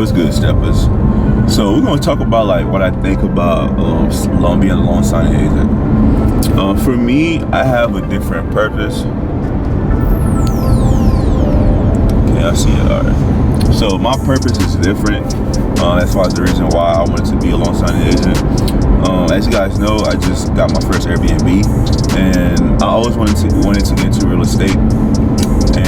What's good, steppers? So we're gonna talk about like what I think about being a loan signing agent. For me, I have a different purpose. Okay, I see it. All right. So my purpose is different. As far as the reason why I wanted to be a loan signing agent. As you guys know, I just got my first Airbnb, and I always wanted to get into real estate.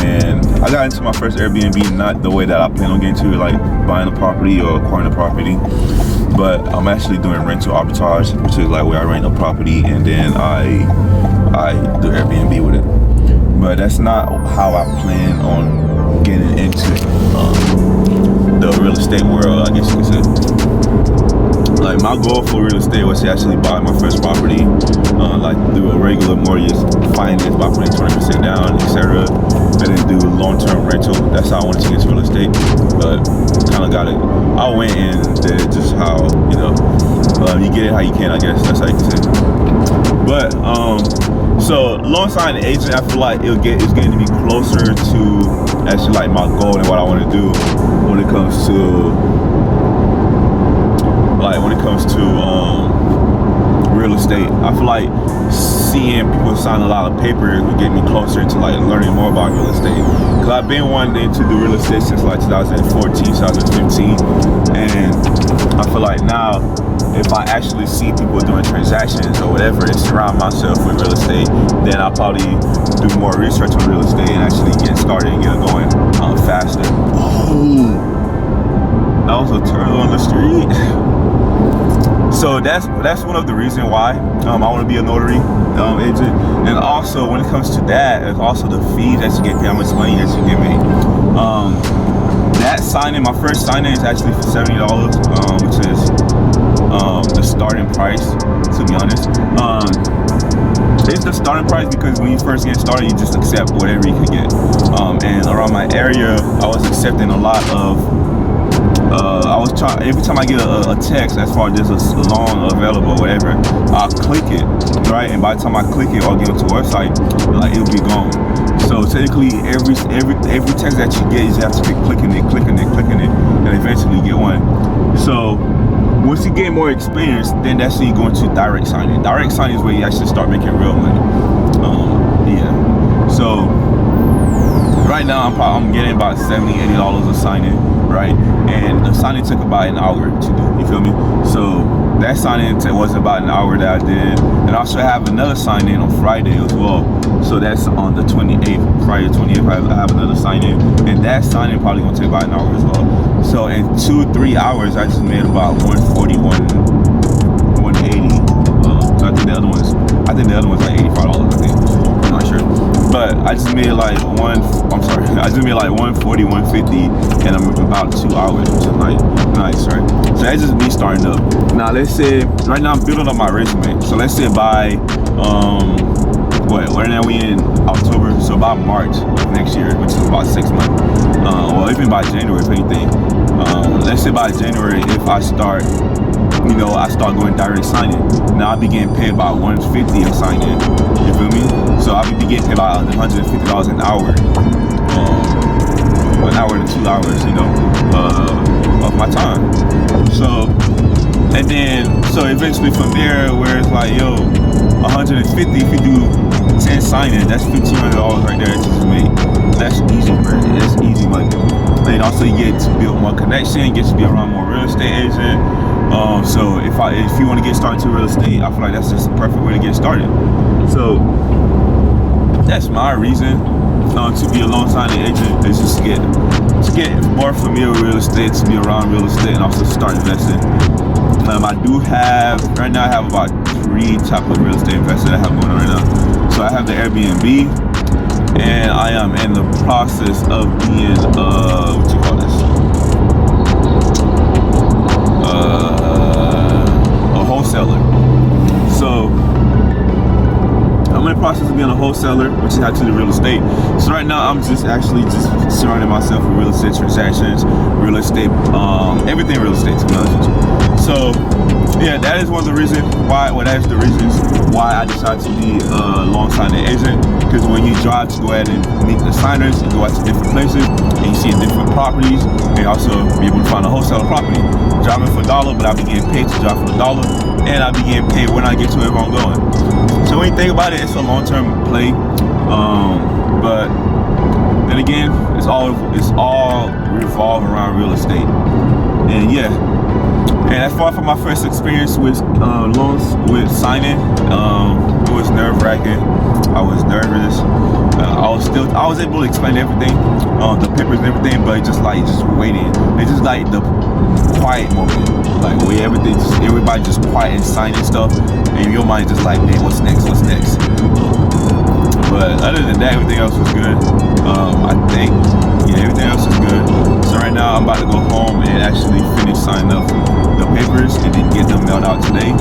And I got into my first Airbnb not the way that I plan on getting to, like buying a property or acquiring a property, but I'm actually doing rental arbitrage, which is like where I rent a property and then I do Airbnb with it. But that's not how I plan on getting into the real estate world, I guess you could say. Like my goal for real estate was to actually buy my first property, like through a regular mortgage finance by putting 20% down, etc. And then do long-term rental. That's how I wanted to get into real estate, but kind of got it. I went and did it just how, you know, you get it how you can, I guess. That's how you can say. But so loan signing agent, I feel like it's getting to be closer to actually like my goal and what I want to do when it comes to real estate. I feel like seeing people sign a lot of papers would get me closer to like learning more about real estate. Cause I've been wanting to do real estate since like 2014, 2015, and I feel like now if I actually see people doing transactions or whatever and surround myself with real estate, then I'll probably do more research on real estate and actually get started and get it going faster. Oh, that was a turtle on the street. So that's one of the reasons why I want to be a notary agent. And also when it comes to that, it's also the fees that you get paid, how much money that you get made. That signing, my first signing is actually for $70, which is the starting price, to be honest. It's the starting price because when you first get started, you just accept whatever you can get. And around my area, I was accepting a lot of every time I get a text as far as there's a loan available, whatever, I'll click it, right? And by the time I click it or get onto the website, like it'll be gone. So technically, every text that you get, you just have to keep clicking it, and eventually you get one. So once you get more experience, then that's when you go into direct signing. Direct signing is where you actually start making real money. Yeah. So right now I'm getting about $70, $80 a signing, right? And the signing took about an hour to do, you feel me? So that signing was about an hour that I did. And I also have another signing on Friday as well. So that's on the 28th, Friday the 28th, I have another signing. And that signing probably gonna take about an hour as well. So in 2-3 hours, I just made about 140, 180. So I think the other one's like $85, I think. I'm not sure. But I just made like 140, 150 in about 2 hours, which is like nice, right? So that's just me starting up. Now let's say, right now I'm building up my resume. So let's say by, right now we in October, so by March of next year, which is about 6 months, or even by January if anything. Let's say by January, if I start going direct signing. Now I'll be getting paid about $150 a sign in. You feel me? So I'll be getting paid about $150 an hour. An hour to 2 hours, you know, of my time. So, and then, so eventually from there, where it's like, yo, 150, if you do 10 sign-ins, that's $1,500 right there that you just made. That's easy, bro. That's easy money. And also you get to build more connection, get to be around more real estate agent. So if you want to get started to real estate, I feel like that's just the perfect way to get started. So that's my reason to be a loan signing agent, is just to get more familiar with real estate, to be around real estate, and also start investing. Right now I have about 3 type of real estate investors that I have going on right now. So I have the Airbnb, and I am in the process of being what you call this? A wholesaler. So I'm in the process of being a wholesaler. wholesaler, which is actually real estate. So right now I'm just surrounding myself with real estate transactions, real estate, everything real estate, to be honest with you. So yeah, that is one of the reasons why, well, that's the reasons why I decided to be a loan signing agent. Because when you drive to go ahead and meet the signers, you go out to different places and you see different properties, and also be able to find a wholesaler property. Driving for $1, but I be getting paid to drive for $1, and I be getting paid when I get to wherever I'm going. So when you think about it, it's a long-term play. But then again, it's all revolve around real estate. And yeah. And as far from my first experience with loans, with signing, it was nerve-wracking. I was nervous. I was able to explain everything, the papers and everything, but just waiting. It's just like the quiet moment, like where everybody just quiet and signing stuff, and your mind just like, man, what's next? What's next? But other than that, everything else was good. I think, yeah, everything else was good. So right now, I'm about to go home and actually finish signing up the papers and then get them mailed out today.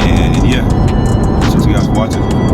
And yeah, thanks you guys for watching.